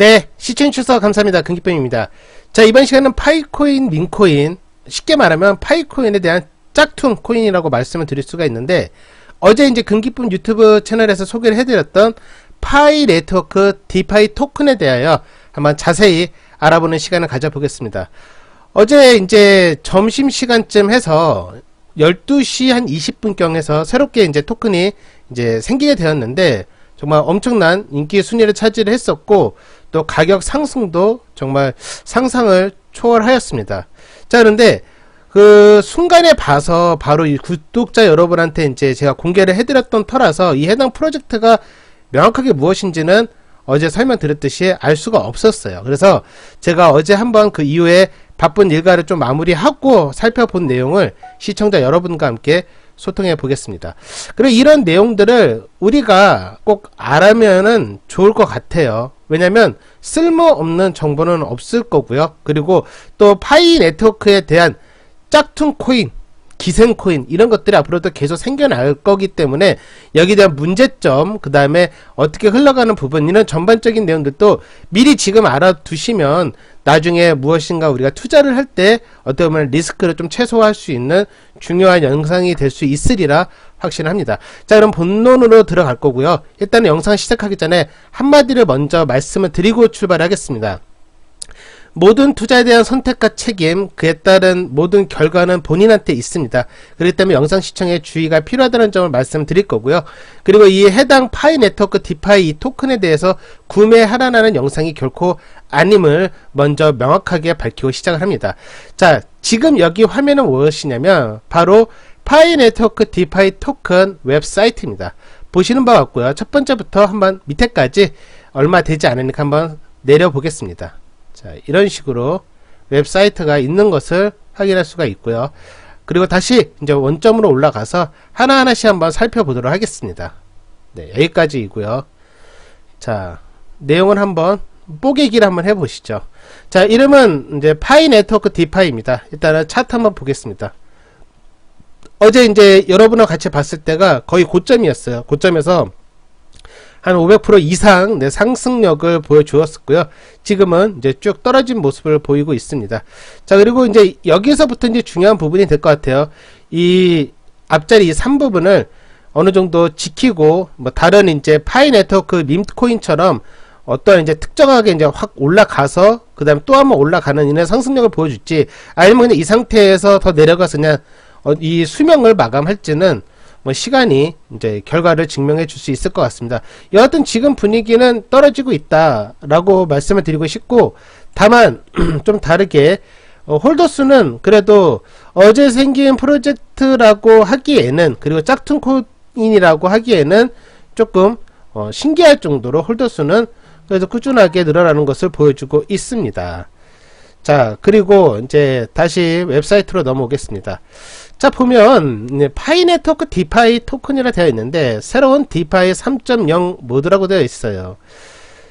네, 시청해주셔서 감사합니다. 금기쁨입니다. 자, 이번 시간은 파이코인, 민코인, 쉽게 말하면 파이코인에 대한 짝퉁 코인이라고 말씀을 드릴 수가 있는데, 어제 이제 금기쁨 유튜브 채널에서 소개를 해드렸던 파이 네트워크 디파이 토큰에 대하여 한번 자세히 알아보는 시간을 가져보겠습니다. 어제 이제 점심시간쯤 해서 12시 한 20분경 해서 새롭게 이제 토큰이 이제 생기게 되었는데, 정말 엄청난 인기 순위를 차지를 했었고, 또 가격 상승도 정말 상상을 초월하였습니다. 자, 그런데 그 순간에 봐서 바로 이 구독자 여러분한테 이제 제가 공개를 해드렸던 터라서 이 해당 프로젝트가 명확하게 무엇인지는 어제 설명드렸듯이 알 수가 없었어요. 그래서 제가 어제 한번 그 이후에 바쁜 일과를 좀 마무리하고 살펴본 내용을 시청자 여러분과 함께 소통해 보겠습니다. 그리고 이런 내용들을 우리가 꼭 알아면은 좋을 것 같아요. 왜냐면 쓸모없는 정보는 없을 거고요. 그리고 또 파이 네트워크에 대한 짝퉁 코인, 기생 코인 이런 것들이 앞으로도 계속 생겨날 거기 때문에 여기에 대한 문제점, 그 다음에 어떻게 흘러가는 부분, 이런 전반적인 내용들도 미리 지금 알아두시면 나중에 무엇인가 우리가 투자를 할 때 어떻게 보면 리스크를 좀 최소화할 수 있는 중요한 영상이 될 수 있으리라 확신합니다. 자, 그럼 본론으로 들어갈 거고요. 일단은 영상 시작하기 전에 한마디를 먼저 말씀을 드리고 출발하겠습니다. 모든 투자에 대한 선택과 책임, 그에 따른 모든 결과는 본인한테 있습니다. 그렇기 때문에 영상 시청에 주의가 필요하다는 점을 말씀드릴 거고요. 그리고 이 해당 파이 네트워크 디파이 이 토큰에 대해서 구매하라는 영상이 결코 아님을 먼저 명확하게 밝히고 시작을 합니다. 자, 지금 여기 화면은 무엇이냐면 바로 파이 네트워크 디파이 토큰 웹사이트입니다. 보시는 바와 같고요. 첫 번째부터 한번 밑에까지 얼마 되지 않으니까 한번 내려보겠습니다. 자, 이런 식으로 웹사이트가 있는 것을 확인할 수가 있고요. 그리고 다시 이제 원점으로 올라가서 하나하나씩 한번 살펴보도록 하겠습니다. 네, 여기까지이고요. 자, 내용을 한번 뽀개기를 한번 해보시죠. 자, 이름은 이제 파이 네트워크 디파이입니다. 일단은 차트 한번 보겠습니다. 어제 이제 여러분과 같이 봤을 때가 거의 고점이었어요. 고점에서 한 500% 이상 상승력을 보여주었었고요. 지금은 이제 쭉 떨어진 모습을 보이고 있습니다. 자, 그리고 이제 여기서부터 이제 중요한 부분이 될 것 같아요. 이 앞자리 3부분을 어느 정도 지키고, 뭐 다른 이제 파이 네트워크 밈코인처럼 어떤 이제 특정하게 이제 확 올라가서 그 다음에 또 한번 올라가는 이런 상승력을 보여줄지, 아니면 그냥 이 상태에서 더 내려가서 그냥 이 수명을 마감할지는 뭐 시간이 이제 결과를 증명해 줄 수 있을 것 같습니다. 여하튼 지금 분위기는 떨어지고 있다라고 말씀을 드리고 싶고, 다만 좀 다르게 홀더 수는 그래도 어제 생긴 프로젝트라고 하기에는, 그리고 짝퉁 코인이라고 하기에는 조금 신기할 정도로 홀더 수는 그래도 꾸준하게 늘어나는 것을 보여주고 있습니다. 자, 그리고 이제 다시 웹사이트로 넘어오겠습니다. 자, 보면 파이 네트워크 디파이 토큰이라 되어 있는데 새로운 디파이 3.0 모드라고 되어 있어요.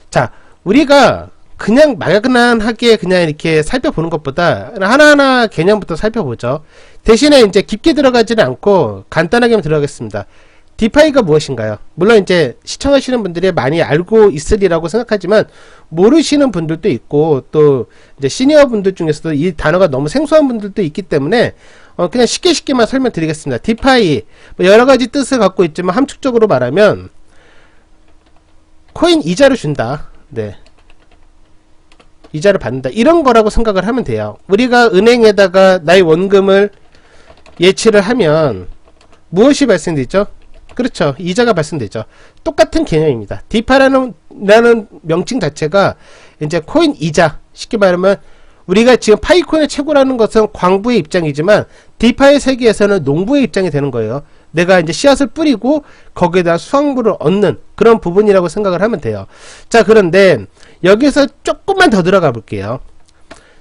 자, 우리가 그냥 막연하게 그냥 이렇게 살펴보는 것보다 하나하나 개념부터 살펴보죠. 대신에 이제 깊게 들어가지는 않고 간단하게 들어가겠습니다. 디파이가 무엇인가요? 물론 이제 시청하시는 분들이 많이 알고 있으리라고 생각하지만 모르시는 분들도 있고, 또 이제 시니어 분들 중에서도 이 단어가 너무 생소한 분들도 있기 때문에 그냥 쉽게만 설명드리겠습니다. 디파이 뭐 여러가지 뜻을 갖고 있지만 함축적으로 말하면 코인 이자를 준다. 네, 이자를 받는다, 이런 거라고 생각을 하면 돼요. 우리가 은행에다가 나의 원금을 예치를 하면 무엇이 발생되죠? 그렇죠, 이자가 발생되죠. 똑같은 개념입니다. 디파이라는 명칭 자체가 이제 코인 이자, 쉽게 말하면 우리가 지금 파이코인의 최고라는 것은 광부의 입장이지만 디파이 세계에서는 농부의 입장이 되는 거예요. 내가 이제 씨앗을 뿌리고 거기에다 수확물을 얻는 그런 부분이라고 생각을 하면 돼요. 자, 그런데 여기서 조금만 더 들어가 볼게요.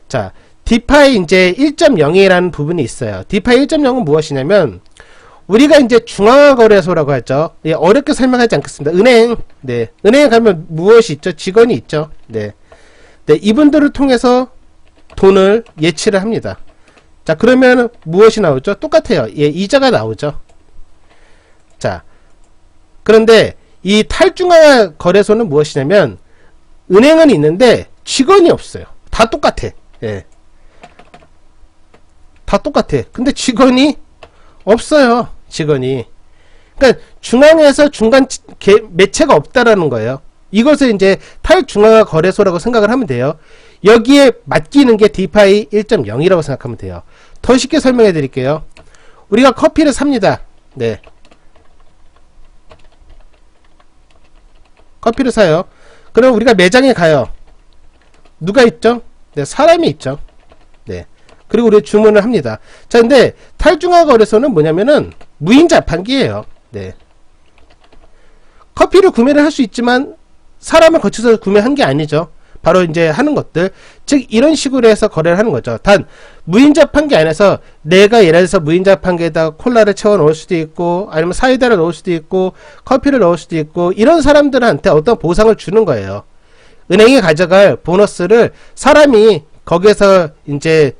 자, 디파이 이제 1.0이라는 부분이 있어요. 디파이 1.0은 무엇이냐면 우리가 이제 중앙거래소라고 하죠. 예, 어렵게 설명하지 않겠습니다. 은행, 네, 은행에 가면 무엇이 있죠? 직원이 있죠. 네, 이분들을 통해서 돈을 예치를 합니다. 자, 그러면 무엇이 나오죠? 똑같아요. 예, 이자가 나오죠. 자, 그런데 이 탈중앙 거래소는 무엇이냐면 은행은 있는데 직원이 없어요. 다 똑같아. 예. 다 똑같아. 근데 직원이 없어요. 직원이. 그러니까 중앙에서 중간 매체가 없다라는 거예요. 이것을 이제 탈중앙화 거래소라고 생각을 하면 돼요. 여기에 맡기는 게 디파이 1.0이라고 생각하면 돼요. 더 쉽게 설명해 드릴게요. 우리가 커피를 삽니다. 네. 커피를 사요. 그럼 우리가 매장에 가요. 누가 있죠? 네, 사람이 있죠. 네. 그리고 우리 주문을 합니다. 자, 근데 탈중앙화 거래소는 뭐냐면은 무인 자판기예요. 네. 커피를 구매를 할 수 있지만 사람을 거쳐서 구매한 게 아니죠. 바로 이제 하는 것들. 즉 이런 식으로 해서 거래를 하는 거죠. 단 무인 자판기 안에서 내가 예를 들어서 무인 자판기에다가 콜라를 채워 넣을 수도 있고 아니면 사이다를 넣을 수도 있고 커피를 넣을 수도 있고 이런 사람들한테 어떤 보상을 주는 거예요. 은행이 가져갈 보너스를 사람이 거기에서 이제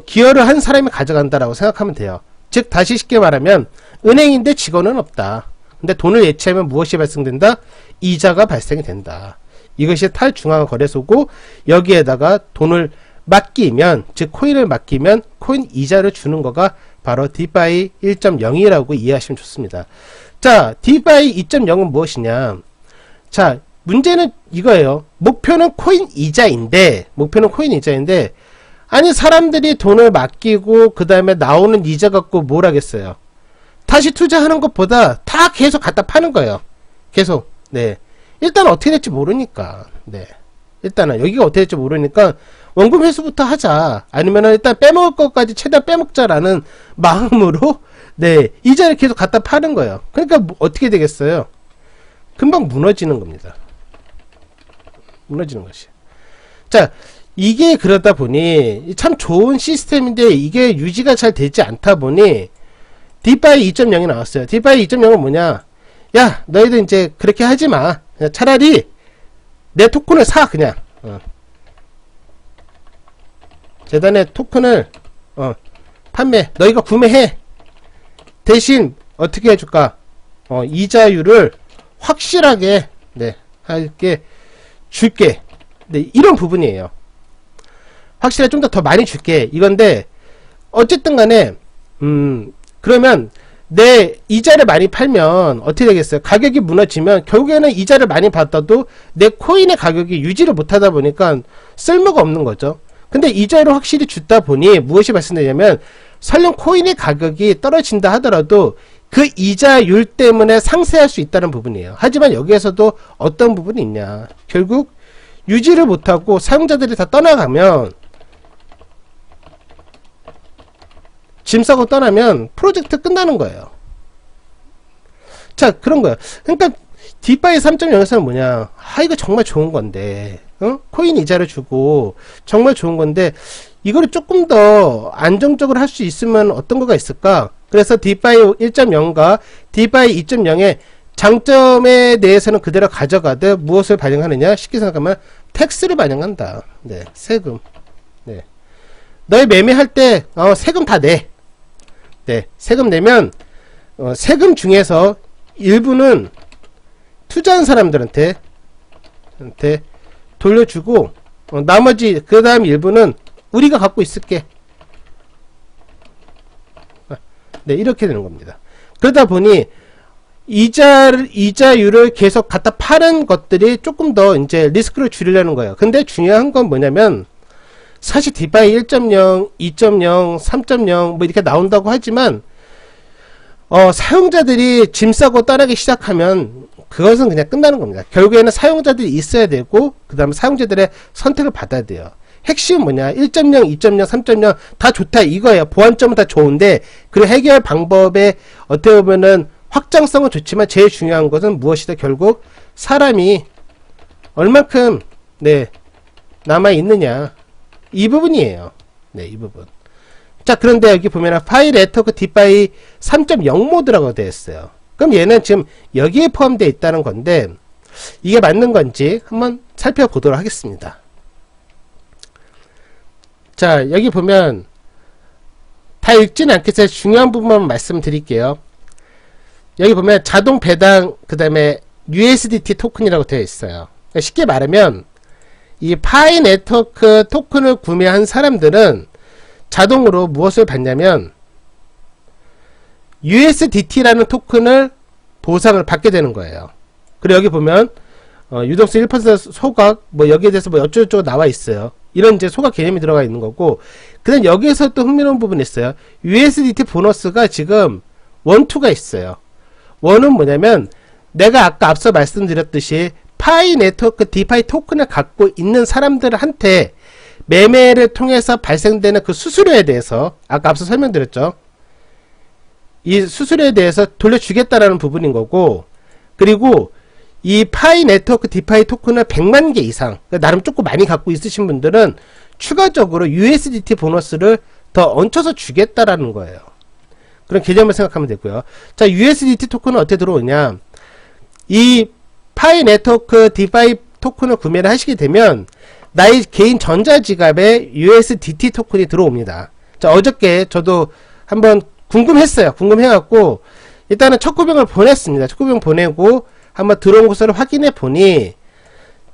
기여를 한 사람이 가져간다라고 생각하면 돼요. 즉 다시 쉽게 말하면 은행인데 직원은 없다. 근데 돈을 예치하면 무엇이 발생된다? 이자가 발생이 된다. 이것이 탈중앙화 거래소고 여기에다가 돈을 맡기면 즉 코인을 맡기면 코인 이자를 주는 거가 바로 디파이 1.0이라고 이해하시면 좋습니다. 자, 디파이 2.0은 무엇이냐? 자, 문제는 이거예요. 목표는 코인 이자인데 아니 사람들이 돈을 맡기고 그 다음에 나오는 이자 갖고 뭘 하겠어요? 다시 투자하는 것보다 다 계속 갖다 파는 거예요. 계속. 네. 일단 어떻게 될지 모르니까. 네. 일단은 여기가 어떻게 될지 모르니까 원금 회수부터 하자. 아니면은 일단 빼먹을 것까지 최대한 빼먹자라는 마음으로 네. 이자를 계속 갖다 파는 거예요. 그러니까 뭐 어떻게 되겠어요? 금방 무너지는 겁니다. 무너지는 것이. 자, 이게 그러다 보니 참 좋은 시스템인데 이게 유지가 잘 되지 않다 보니 디파이 2.0이 나왔어요. 디파이 2.0은 뭐냐? 야, 너희들 이제 그렇게 하지 마. 차라리 내 토큰을 사 그냥. 재단의 토큰을 판매. 너희가 구매해. 대신 어떻게 해줄까? 이자율을 확실하게 할게 줄게. 네, 이런 부분이에요. 확실히 좀 더 많이 줄게. 이건데 어쨌든 간에 그러면 내 이자를 많이 팔면 어떻게 되겠어요? 가격이 무너지면 결국에는 이자를 많이 받아도 내 코인의 가격이 유지를 못하다 보니까 쓸모가 없는 거죠. 근데 이자를 확실히 주다 보니 무엇이 발생되냐면 설령 코인의 가격이 떨어진다 하더라도 그 이자율 때문에 상쇄할 수 있다는 부분이에요. 하지만 여기에서도 어떤 부분이 있냐? 결국 유지를 못하고 사용자들이 다 떠나가면 짐 싸고 떠나면 프로젝트 끝나는 거예요. 자, 그런 거예요. 그러니까 디파이 3.0에서는 뭐냐? 이거 정말 좋은 건데, 코인 이자를 주고 정말 좋은 건데 이거를 조금 더 안정적으로 할 수 있으면 어떤 거가 있을까? 그래서 디파이 1.0과 디파이 2.0의 장점에 대해서는 그대로 가져가되 무엇을 반영하느냐? 쉽게 생각하면 텍스를 반영한다. 네, 세금. 네, 너희 매매할 때 세금 다 내. 네, 세금 내면 세금 중에서 일부는 투자한 사람들한테 돌려주고 나머지 그 다음 일부는 우리가 갖고 있을게. 네, 이렇게 되는 겁니다. 그러다 보니 이자율을 계속 갖다 파는 것들이 조금 더 이제 리스크를 줄이려는 거예요. 근데 중요한 건 뭐냐면 사실 디파이 1.0, 2.0, 3.0 뭐 이렇게 나온다고 하지만 사용자들이 짐 싸고 떠나기 시작하면 그것은 그냥 끝나는 겁니다. 결국에는 사용자들이 있어야 되고 그 다음에 사용자들의 선택을 받아야 돼요. 핵심은 뭐냐? 1.0, 2.0, 3.0 다 좋다 이거예요. 보완점은 다 좋은데 그 해결 방법에 어떻게 보면은 확장성은 좋지만 제일 중요한 것은 무엇이다? 결국 사람이 얼만큼 남아 있느냐 이 부분이에요. 네, 이 부분. 자, 그런데 여기 보면은 파일 네트워크 디파이 3.0 모드라고 되어 있어요. 그럼 얘는 지금 여기에 포함되어 있다는 건데 이게 맞는 건지 한번 살펴보도록 하겠습니다. 자, 여기 보면 다 읽지는 않겠어요. 중요한 부분만 말씀드릴게요. 여기 보면 자동 배당 그 다음에 USDT 토큰이라고 되어 있어요. 그러니까 쉽게 말하면 이 파이 네트워크 토큰을 구매한 사람들은 자동으로 무엇을 받냐면 USDT라는 토큰을 보상을 받게 되는 거예요. 그리고 여기 보면 유동성 1% 소각 뭐 여기에 대해서 뭐 어쩌고저쩌고 나와 있어요. 이런 이제 소각 개념이 들어가 있는 거고, 그다음 여기에서 또 흥미로운 부분이 있어요. USDT 보너스가 지금 1, 2가 있어요. 1은 뭐냐면 내가 아까 앞서 말씀드렸듯이 파이 네트워크 디파이 토큰을 갖고 있는 사람들한테 매매를 통해서 발생되는 그 수수료에 대해서 아까 앞서 설명드렸죠. 이 수수료에 대해서 돌려주겠다라는 부분인 거고, 그리고 이 파이 네트워크 디파이 토큰을 100만 개 이상, 그러니까 나름 조금 많이 갖고 있으신 분들은 추가적으로 USDT 보너스를 더 얹혀서 주겠다라는 거예요. 그런 개념을 생각하면 되고요. 자, USDT 토큰은 어떻게 들어오냐? 이 파이 네트워크 디파이 토큰을 구매를 하시게 되면 나의 개인 전자지갑에 USDT 토큰이 들어옵니다. 자, 어저께 저도 한번 궁금했어요. 궁금해갖고 일단은 첫 구병을 보냈습니다. 첫 구병 보내고 한번 들어온 것을 확인해 보니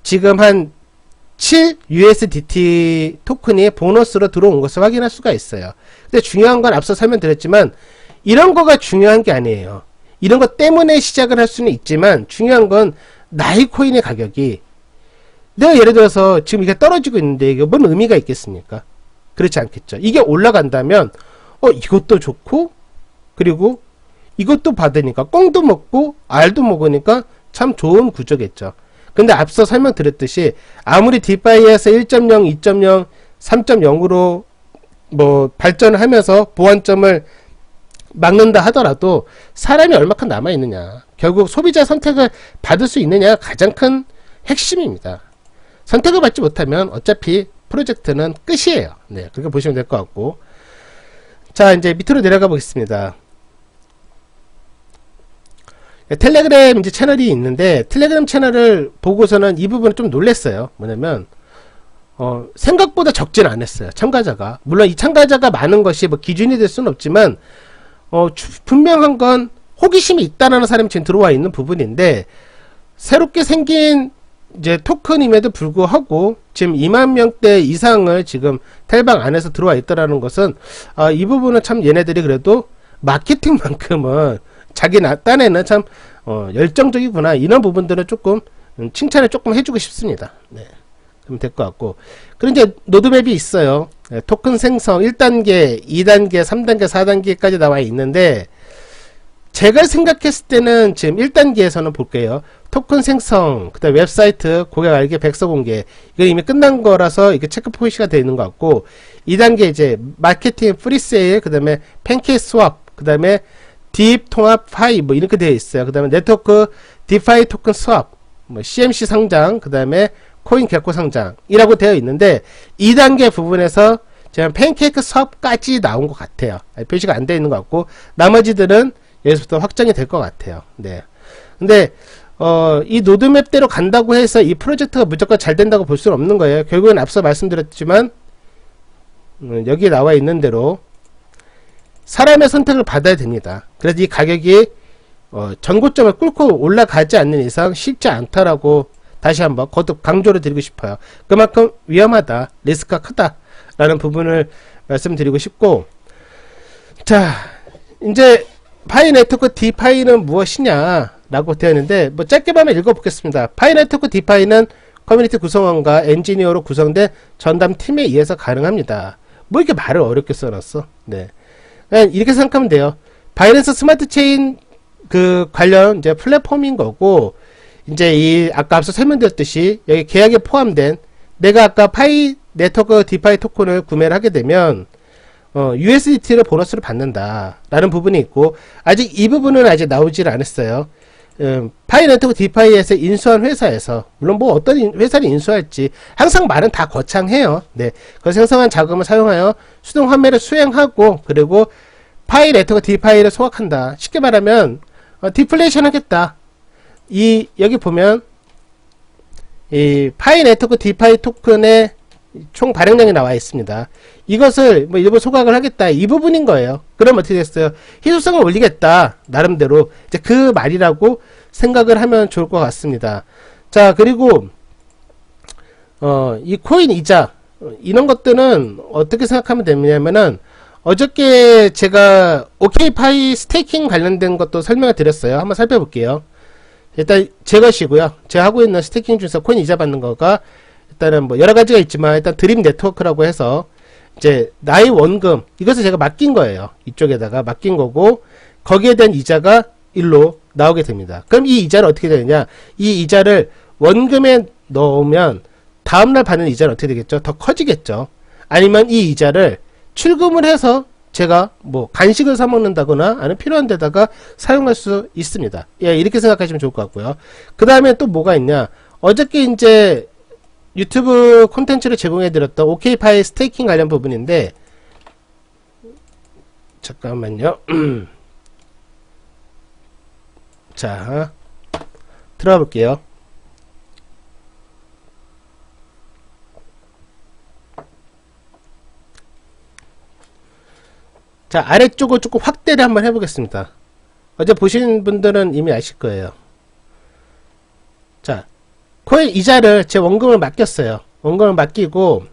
지금 한 7 USDT 토큰이 보너스로 들어온 것을 확인할 수가 있어요. 근데 중요한 건 앞서 설명드렸지만 이런 거가 중요한 게 아니에요. 이런 것 때문에 시작을 할 수는 있지만 중요한 건 나의 코인의 가격이, 내가 예를 들어서 지금 이게 떨어지고 있는데 이게 뭔 의미가 있겠습니까? 그렇지 않겠죠. 이게 올라간다면 이것도 좋고 그리고 이것도 받으니까 꽁도 먹고 알도 먹으니까 참 좋은 구조겠죠. 근데 앞서 설명드렸듯이 아무리 디파이에서 1.0, 2.0, 3.0으로 뭐 발전을 하면서 보완점을 막는다 하더라도 사람이 얼마큼 남아있느냐, 결국 소비자 선택을 받을 수 있느냐가 가장 큰 핵심입니다. 선택을 받지 못하면 어차피 프로젝트는 끝이에요. 네, 그렇게 보시면 될 것 같고, 자 이제 밑으로 내려가 보겠습니다. 텔레그램 이제 채널이 있는데 텔레그램 채널을 보고서는 이 부분을 좀 놀랬어요. 뭐냐면 생각보다 적진 않았어요. 참가자가. 물론 이 참가자가 많은 것이 뭐 기준이 될 수는 없지만 분명한 건 호기심이 있다라는 사람이 지금 들어와 있는 부분인데, 새롭게 생긴 이제 토큰임에도 불구하고 지금 2만 명대 이상을 지금 텔방 안에서 들어와 있다라는 것은 이 부분은 참 얘네들이 그래도 마케팅만큼은 자기 딴에는 참 열정적이구나, 이런 부분들은 조금 칭찬을 조금 해주고 싶습니다. 네, 그럼 될 것 같고, 그리고 이제 노드맵이 있어요. 네, 토큰 생성 1단계, 2단계, 3단계, 4단계까지 나와 있는데, 제가 생각했을 때는 지금 1단계에서는 볼게요. 토큰 생성, 그 다음에 웹사이트, 고객 알기 백서 공개, 이거 이미 끝난 거라서 이게 체크 포인트가 되어 있는 것 같고, 2단계 이제 마케팅 프리세일, 그 다음에 팬케이크 스왑, 그 다음에 딥 통합 파이 뭐 이렇게 되어 있어요. 그 다음에 네트워크 디파이 토큰 스왑, 뭐 CMC 상장, 그 다음에 코인 개코 상장이라고 되어 있는데, 2단계 부분에서 지금 팬케이크 스왑까지 나온 것 같아요. 표시가 안 되어 있는 것 같고, 나머지들은 여기서부터 확정이 될 것 같아요. 네. 근데 이 노드맵대로 간다고 해서 이 프로젝트가 무조건 잘 된다고 볼 수는 없는 거예요. 결국은 앞서 말씀드렸지만 여기에 나와 있는 대로 사람의 선택을 받아야 됩니다. 그래서 이 가격이 전고점을 뚫고 올라가지 않는 이상 쉽지 않다라고 다시 한번 거듭 강조를 드리고 싶어요. 그만큼 위험하다, 리스크가 크다 라는 부분을 말씀드리고 싶고, 자 이제 파이 네트워크 디파이는 무엇이냐 라고 되어 있는데, 뭐 짧게 한번 읽어보겠습니다. 파이 네트워크 디파이는 커뮤니티 구성원과 엔지니어로 구성된 전담 팀에 의해서 가능합니다. 뭐 이렇게 말을 어렵게 써놨어. 네, 그냥 이렇게 생각하면 돼요. 바이낸스 스마트 체인 그 관련 이제 플랫폼인 거고, 이제 이 아까 앞서 설명드렸듯이 여기 계약에 포함된, 내가 아까 파이 네트워크 디파이 토큰을 구매를 하게 되면 USDT를 보너스를 받는다 라는 부분이 있고, 아직 이 부분은 아직 나오지를 않았어요. 파이 네트워크 디파이에서 인수한 회사에서, 물론 뭐 어떤 회사를 인수할지 항상 말은 다 거창해요. 네, 그 생성한 자금을 사용하여 수동 환매를 수행하고, 그리고 파이 네트워크 디파이를 소각한다. 쉽게 말하면 디플레이션 하겠다. 여기 보면 이 파이 네트워크 디파이 토큰의 총 발행량이 나와 있습니다. 이것을 뭐 일부 소각을 하겠다, 이 부분인 거예요. 그럼 어떻게 됐어요? 희소성을 올리겠다, 나름대로 이제 그 말이라고 생각을 하면 좋을 것 같습니다. 자, 그리고 이 코인 이자 이런 것들은 어떻게 생각하면 되냐면은 어저께 제가 오케이파이 스테이킹 관련된 것도 설명을 드렸어요. 한번 살펴볼게요. 일단 제 것이고요. 제가 하고 있는 스테이킹 중에서 코인 이자 받는 거가 일단은 뭐 여러 가지가 있지만 일단 드림 네트워크라고 해서 이제 나의 원금 이것을 제가 맡긴 거예요. 이쪽에다가 맡긴 거고 거기에 대한 이자가 일로 나오게 됩니다. 그럼 이 이자를 어떻게 되느냐? 이 이자를 원금에 넣으면 다음날 받는 이자는 어떻게 되겠죠? 더 커지겠죠. 아니면 이 이자를 출금을 해서 제가 뭐 간식을 사 먹는다거나 아니면 필요한 데다가 사용할 수 있습니다. 예, 이렇게 생각하시면 좋을 것 같고요. 그 다음에 또 뭐가 있냐? 어저께 이제 유튜브 콘텐츠를 제공해 드렸던 오케이파이 스테이킹 관련 부분인데 잠깐만요. 자, 들어가 볼게요. 자, 아래쪽을 조금 확대를 한번 해보겠습니다. 어제 보신 분들은 이미 아실 거예요. 자, 코인 이자를 제 원금을 맡겼어요. 원금을 맡기고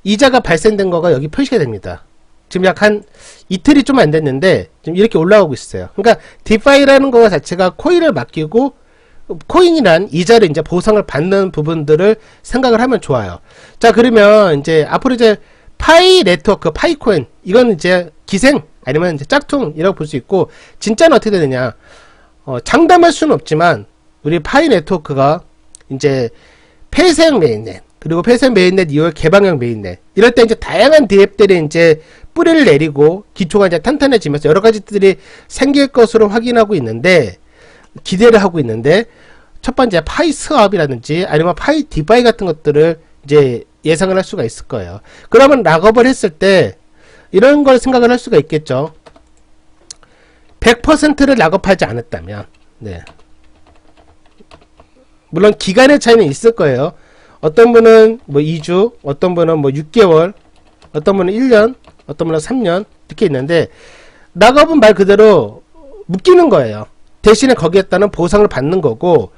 이자가 발생된 거가 여기 표시가 됩니다. 지금 약 한 이틀이 좀 안 됐는데 지금 이렇게 올라오고 있어요. 그러니까 디파이라는 거 자체가 코인을 맡기고 코인이란 이자를 이제 보상을 받는 부분들을 생각을 하면 좋아요. 자, 그러면 이제 앞으로 이제 파이 네트워크, 파이코인 이건 이제 기생 아니면 이제 짝퉁이라고 볼 수 있고 진짜는 어떻게 되느냐? 장담할 수는 없지만 우리 파이 네트워크가 이제 폐쇄형 메인넷 그리고 폐쇄형 메인넷 이후에 개방형 메인넷 이럴 때 이제 다양한 앱들이 이제 뿌리를 내리고 기초가 이제 탄탄해지면서 여러 가지들이 생길 것으로 확인하고 있는데 기대를 하고 있는데 첫 번째 파이 스왑이라든지 아니면 파이 디파이 같은 것들을 이제 예상을 할 수가 있을 거예요. 그러면 락업을 했을 때 이런 걸 생각을 할 수가 있겠죠. 100%를 락업하지 않았다면 네. 물론 기간의 차이는 있을 거예요. 어떤 분은 뭐 2주, 어떤 분은 뭐 6개월, 어떤 분은 1년, 어떤 분은 3년 이렇게 있는데 락업은 말 그대로 묶이는 거예요. 대신에 거기에 따른 보상을 받는 거고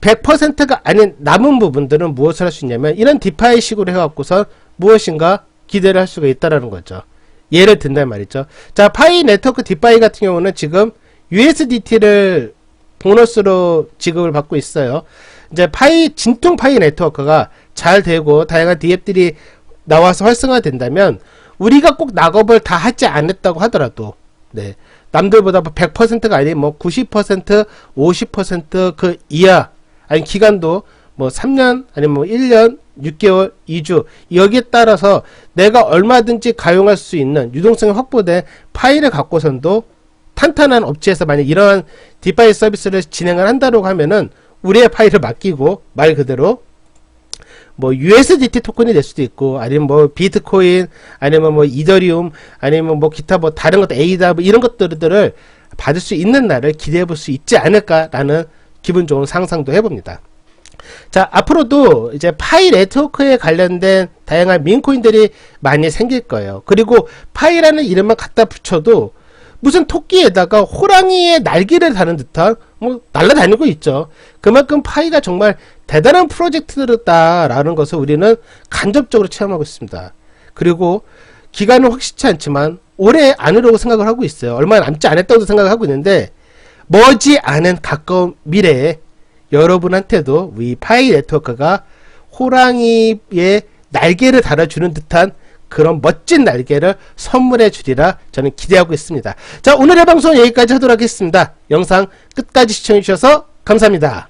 100%가 아닌 남은 부분들은 무엇을 할 수 있냐면 이런 디파이 식으로 해갖고서 무엇인가 기대를 할 수가 있다라는 거죠. 예를 든단 말이죠. 자, 파이 네트워크 디파이 같은 경우는 지금 USDT를 보너스로 지급을 받고 있어요. 이제 진통 파이 네트워크가 잘 되고 다양한 DApp들이 나와서 활성화 된다면 우리가 꼭 락업을 다 하지 않았다고 하더라도 네, 남들보다 100%가 아닌 뭐 90%, 50%그 이하 아니 기간도 뭐 3년 아니면 뭐 1년, 6개월, 2주 여기에 따라서 내가 얼마든지 가용할 수 있는 유동성이 확보된 파일을 갖고선도 탄탄한 업체에서 만약 이러한 디파이 서비스를 진행을 한다고 하면은 우리의 파일을 맡기고 말 그대로 뭐 USDT 토큰이 될 수도 있고 아니면 뭐 비트코인 아니면 뭐 이더리움 아니면 뭐 기타 뭐 다른 것도 에이다 뭐 이런 것들을 받을 수 있는 날을 기대해 볼 수 있지 않을까라는 기분 좋은 상상도 해봅니다. 자, 앞으로도 이제 파이 네트워크에 관련된 다양한 민코인들이 많이 생길 거예요. 그리고 파이라는 이름만 갖다 붙여도 무슨 토끼에다가 호랑이의 날개를 다는 듯한 뭐 날아다니고 있죠. 그만큼 파이가 정말 대단한 프로젝트다라는 것을 우리는 간접적으로 체험하고 있습니다. 그리고 기간은 확실치 않지만 올해 안으로 생각을 하고 있어요. 얼마 남지 않았다고 생각을 하고 있는데 머지 않은 가까운 미래에 여러분한테도 이 파이 네트워크가 호랑이의 날개를 달아주는 듯한 그런 멋진 날개를 선물해 주리라 저는 기대하고 있습니다. 자, 오늘의 방송 여기까지 하도록 하겠습니다. 영상 끝까지 시청해 주셔서 감사합니다.